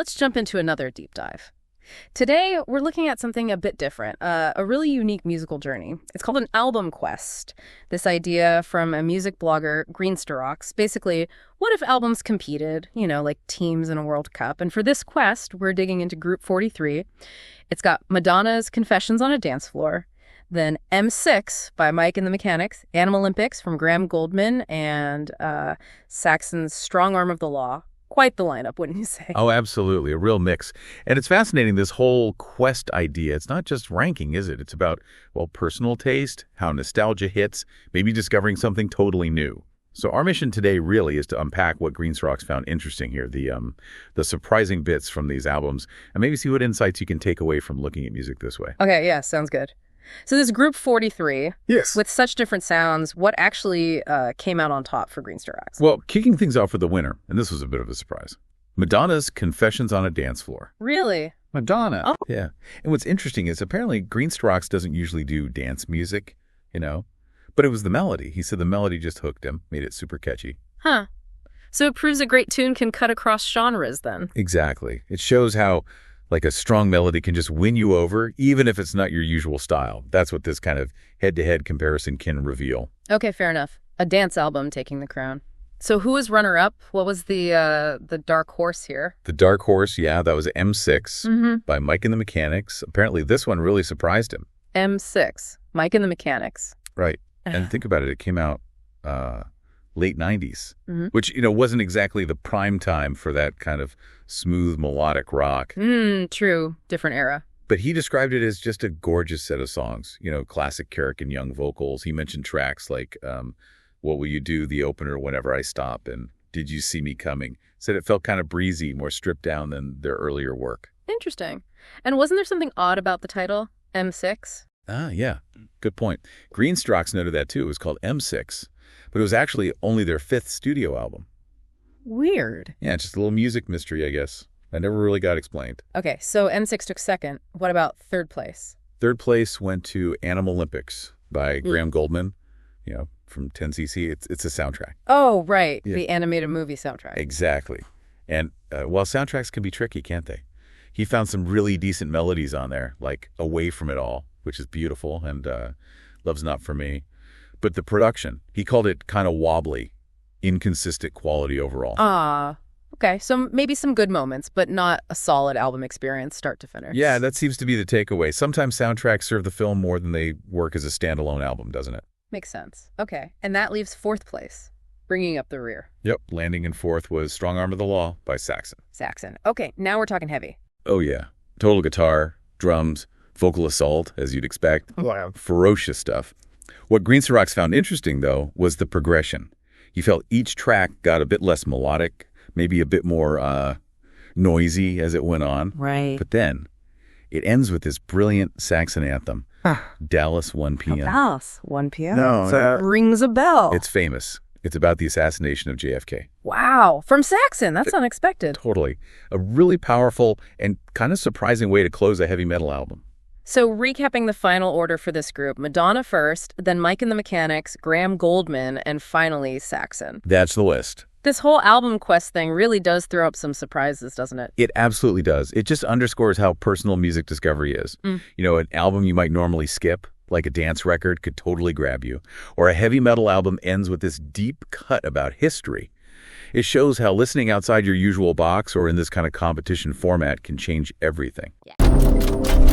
let's jump into another deep dive. Today, we're looking at something a bit different, a really unique musical journey. It's called an album quest. This idea from a music blogger, Greensterox. Basically, what if albums competed, like teams in a World Cup? And for this quest, we're digging into Group 43. It's got Madonna's Confessions on a Dance Floor, then M6 by Mike and the Mechanics, Animalympics from Graham Gouldman, and Saxon's Strong Arm of the Law. Quite the lineup, wouldn't you say? Oh, absolutely. A real mix. And it's fascinating, this whole quest idea. It's not just ranking, is it? It's about, personal taste, how nostalgia hits, maybe discovering something totally new. So our mission today really is to unpack what Greensterox found interesting here, the surprising bits from these albums, and maybe see what insights you can take away from looking at music this way. Okay, yeah, sounds good. So this Group 43, yes, with such different sounds, what actually came out on top for Greensterox? Well, kicking things off for the winner, and this was a bit of a surprise, Madonna's Confessions on a Dance Floor. Really? Madonna? Oh. Yeah. And what's interesting is apparently Greensterox doesn't usually do dance music, but it was the melody. He said the melody just hooked him, made it super catchy. Huh. So it proves a great tune can cut across genres then. Exactly. It shows how a strong melody can just win you over, even if it's not your usual style. That's what this kind of head-to-head comparison can reveal. Okay, fair enough. A dance album taking the crown. So who was runner-up? What was the dark horse here? The dark horse, yeah, that was M6 by Mike and the Mechanics. Apparently this one really surprised him. M6, Mike and the Mechanics. Right. And think about it. It came out late 90s, which, wasn't exactly the prime time for that kind of smooth melodic rock. True. Different era. But he described it as just a gorgeous set of songs, classic Carrick and Young vocals. He mentioned tracks like What Will You Do, the opener, Whenever I Stop, and Did You See Me Coming. Said it felt kind of breezy, more stripped down than their earlier work. Interesting. And wasn't there something odd about the title, M6? Ah, yeah. Good point. Greensterox noted that too. It was called M6. But it was actually only their 5th studio album. Weird. Yeah, just a little music mystery, I guess. That never really got explained. Okay, so M6 took second. What about third place? Third place went to Animalympics by Graham Gouldman, from 10cc. It's a soundtrack. Oh, right. Yeah. The animated movie soundtrack. Exactly. And while soundtracks can be tricky, can't they? He found some really decent melodies on there, like Away From It All, which is beautiful, and Love's Not For Me. But the production, he called it kind of wobbly, inconsistent quality overall. Okay. So maybe some good moments, but not a solid album experience start to finish. Yeah, that seems to be the takeaway. Sometimes soundtracks serve the film more than they work as a standalone album, doesn't it? Makes sense. Okay. And that leaves fourth place, bringing up the rear. Yep. Landing in fourth was Strong Arm of the Law by Saxon. Saxon. Okay. Now we're talking heavy. Oh, yeah. Total guitar, drums, vocal assault, as you'd expect. Wow. Ferocious stuff. What Greensterox found interesting, though, was the progression. He felt each track got a bit less melodic, maybe a bit more noisy as it went on. Right. But then it ends with this brilliant Saxon anthem, Dallas 1 p.m. Dallas 1 p.m.? No, that rings a bell. It's famous. It's about the assassination of JFK. Wow. From Saxon. That's unexpected. Totally. A really powerful and kind of surprising way to close a heavy metal album. So recapping the final order for this group, Madonna first, then Mike and the Mechanics, Graham Gouldman, and finally Saxon. That's the list. This whole album quest thing really does throw up some surprises, doesn't it? It absolutely does. It just underscores how personal music discovery is. An album you might normally skip, like a dance record, could totally grab you. Or a heavy metal album ends with this deep cut about history. It shows how listening outside your usual box or in this kind of competition format can change everything. Yeah.